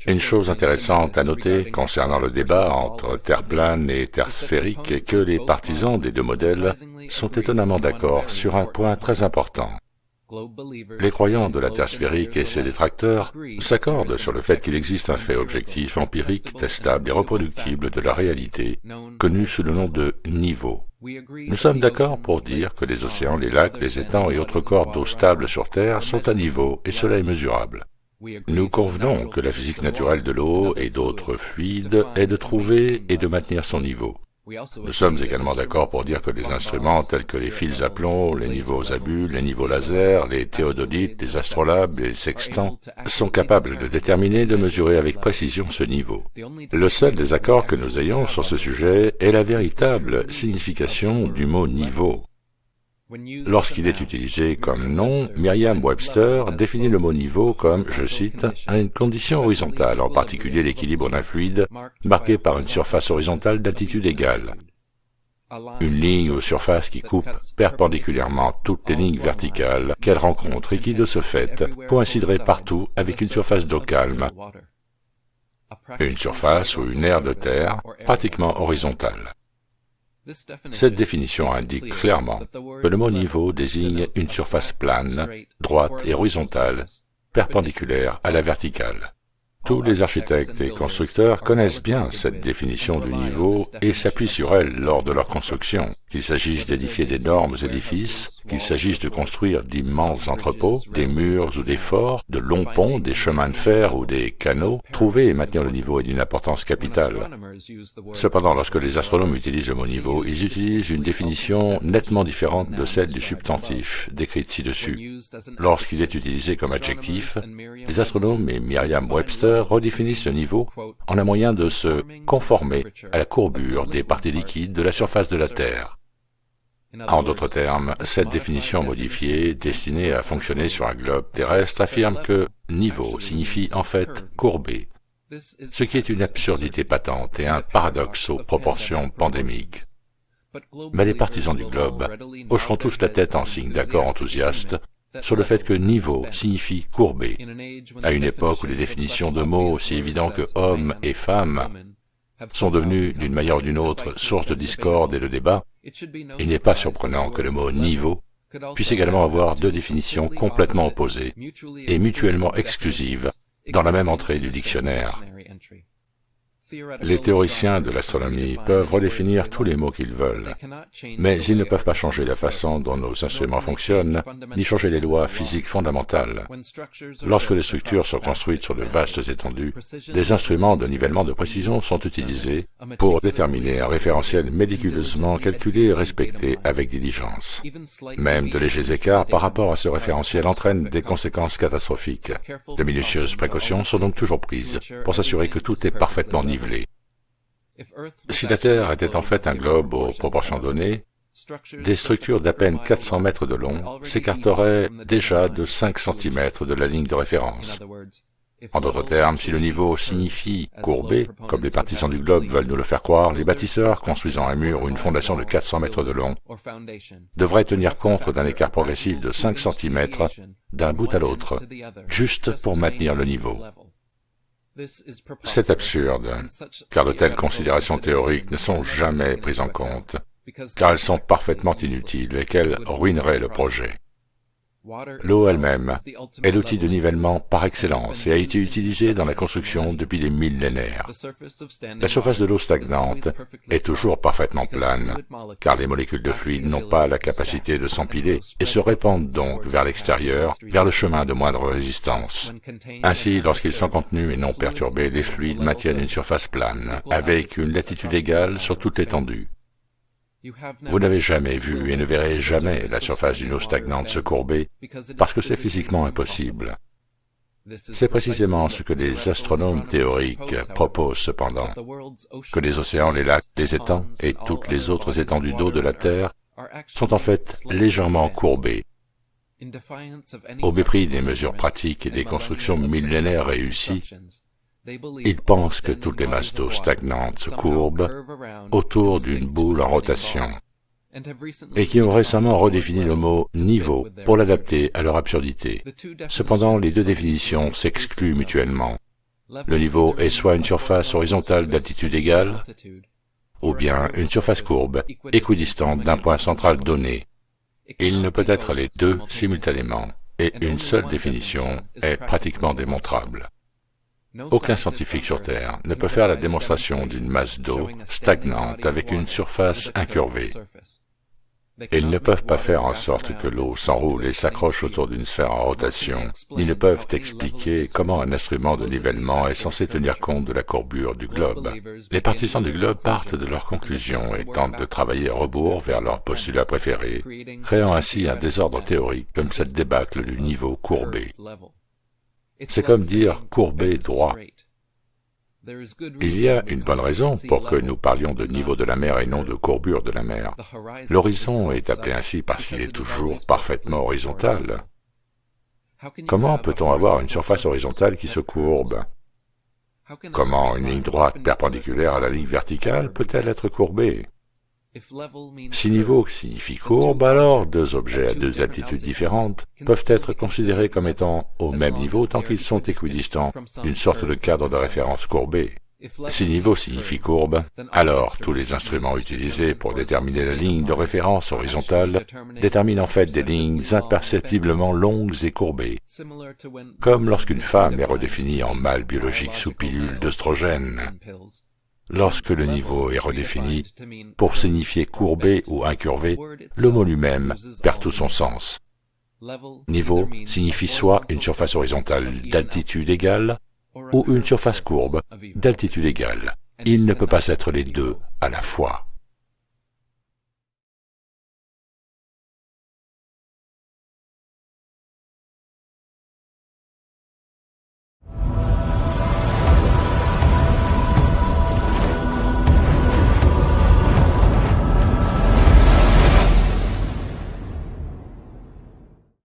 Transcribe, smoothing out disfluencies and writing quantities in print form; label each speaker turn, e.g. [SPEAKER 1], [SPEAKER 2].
[SPEAKER 1] Une chose intéressante à noter concernant le débat entre Terre plane et Terre sphérique est que les partisans des deux modèles sont étonnamment d'accord sur un point très important. Les croyants de la Terre sphérique et ses détracteurs s'accordent sur le fait qu'il existe un fait objectif, empirique, testable et reproductible de la réalité, connu sous le nom de niveau. Nous sommes d'accord pour dire que les océans, les lacs, les étangs et autres corps d'eau stables sur Terre sont à niveau, et cela est mesurable. Nous convenons que la physique naturelle de l'eau et d'autres fluides est de trouver et de maintenir son niveau. Nous sommes également d'accord pour dire que les instruments tels que les fils à plomb, les niveaux à bulles, les niveaux laser, les théodolites, les astrolabes et les sextants sont capables de déterminer et de mesurer avec précision ce niveau. Le seul désaccord que nous ayons sur ce sujet est la véritable signification du mot niveau. Lorsqu'il est utilisé comme nom, Merriam-Webster définit le mot niveau comme, je cite, « une condition horizontale, en particulier l'équilibre d'un fluide, marqué par une surface horizontale d'altitude égale. Une ligne ou surface qui coupe perpendiculairement toutes les lignes verticales qu'elle rencontre et qui, de ce fait, coïnciderait partout avec une surface d'eau calme, une surface ou une aire de terre pratiquement horizontale. » Cette définition indique clairement que le mot niveau désigne une surface plane, droite et horizontale, perpendiculaire à la verticale. Tous les architectes et constructeurs connaissent bien cette définition du niveau et s'appuient sur elle lors de leur construction, qu'il s'agisse d'édifier d'énormes édifices, qu'il s'agisse de construire d'immenses entrepôts, des murs ou des forts, de longs ponts, des chemins de fer ou des canaux. Trouver et maintenir le niveau est d'une importance capitale. Cependant, lorsque les astronomes utilisent le mot niveau, ils utilisent une définition nettement différente de celle du substantif, décrite ci-dessus. Lorsqu'il est utilisé comme adjectif, les astronomes et Merriam-Webster redéfinissent le niveau en un moyen de se conformer à la courbure des parties liquides de la surface de la Terre. En d'autres termes, cette définition modifiée, destinée à fonctionner sur un globe terrestre, affirme que niveau signifie en fait courbé, ce qui est une absurdité patente et un paradoxe aux proportions pandémiques. Mais les partisans du globe hocheront tous la tête en signe d'accord enthousiaste sur le fait que niveau signifie courbé, à une époque où les définitions de mots aussi évidents que homme et femme sont devenus, d'une manière ou d'une autre, source de discorde et de débat. Il n'est pas surprenant que le mot niveau puisse également avoir deux définitions complètement opposées et mutuellement exclusives dans la même entrée du dictionnaire. Les théoriciens de l'astronomie peuvent redéfinir tous les mots qu'ils veulent, mais ils ne peuvent pas changer la façon dont nos instruments fonctionnent, ni changer les lois physiques fondamentales. Lorsque les structures sont construites sur de vastes étendues, des instruments de nivellement de précision sont utilisés pour déterminer un référentiel méticuleusement calculé et respecté avec diligence. Même de légers écarts par rapport à ce référentiel entraînent des conséquences catastrophiques. De minutieuses précautions sont donc toujours prises pour s'assurer que tout est parfaitement nivelé. Si la Terre était en fait un globe aux proportions données, des structures d'à peine 400 mètres de long s'écarteraient déjà de 5 cm de la ligne de référence. En d'autres termes, si le niveau signifie courbé, comme les partisans du globe veulent nous le faire croire, les bâtisseurs construisant un mur ou une fondation de 400 mètres de long devraient tenir compte d'un écart progressif de 5 cm d'un bout à l'autre, juste pour maintenir le niveau. C'est absurde, car de telles considérations théoriques ne sont jamais prises en compte, car elles sont parfaitement inutiles et qu'elles ruineraient le projet. L'eau elle-même est l'outil de nivellement par excellence et a été utilisée dans la construction depuis des millénaires. La surface de l'eau stagnante est toujours parfaitement plane, car les molécules de fluide n'ont pas la capacité de s'empiler et se répandent donc vers l'extérieur, vers le chemin de moindre résistance. Ainsi, lorsqu'ils sont contenus et non perturbés, les fluides maintiennent une surface plane, avec une latitude égale sur toute l'étendue. Vous n'avez jamais vu et ne verrez jamais la surface d'une eau stagnante se courber parce que c'est physiquement impossible. C'est précisément ce que les astronomes théoriques proposent cependant, que les océans, les lacs, les étangs et toutes les autres étendues d'eau de la Terre sont en fait légèrement courbés. Au mépris des mesures pratiques et des constructions millénaires réussies, ils pensent que toutes les masses d'eau stagnantes se courbent autour d'une boule en rotation et qui ont récemment redéfini le mot « niveau » pour l'adapter à leur absurdité. Cependant, les deux définitions s'excluent mutuellement. Le niveau est soit une surface horizontale d'altitude égale, ou bien une surface courbe, équidistante d'un point central donné. Il ne peut être les deux simultanément, et une seule définition est pratiquement démontrable. Aucun scientifique sur Terre ne peut faire la démonstration d'une masse d'eau stagnante avec une surface incurvée. Ils ne peuvent pas faire en sorte que l'eau s'enroule et s'accroche autour d'une sphère en rotation, ni ne peuvent expliquer comment un instrument de nivellement est censé tenir compte de la courbure du globe. Les partisans du globe partent de leurs conclusions et tentent de travailler à rebours vers leur postulat préféré, créant ainsi un désordre théorique comme cette débâcle du niveau courbé. C'est comme dire courbé droit. Il y a une bonne raison pour que nous parlions de niveau de la mer et non de courbure de la mer. L'horizon est appelé ainsi parce qu'il est toujours parfaitement horizontal. Comment peut-on avoir une surface horizontale qui se courbe? Comment une ligne droite perpendiculaire à la ligne verticale peut-elle être courbée? Si niveau signifie courbe, alors deux objets à deux altitudes différentes peuvent être considérés comme étant au même niveau tant qu'ils sont équidistants d'une sorte de cadre de référence courbé. Si niveau signifie courbe, alors tous les instruments utilisés pour déterminer la ligne de référence horizontale déterminent en fait des lignes imperceptiblement longues et courbées, comme lorsqu'une femme est redéfinie en mâle biologique sous pilule d'œstrogène. Lorsque le niveau est redéfini pour signifier courbé ou incurvé, le mot lui-même perd tout son sens. Niveau signifie soit une surface horizontale d'altitude égale ou une surface courbe d'altitude égale. Il ne peut pas être les deux à la fois.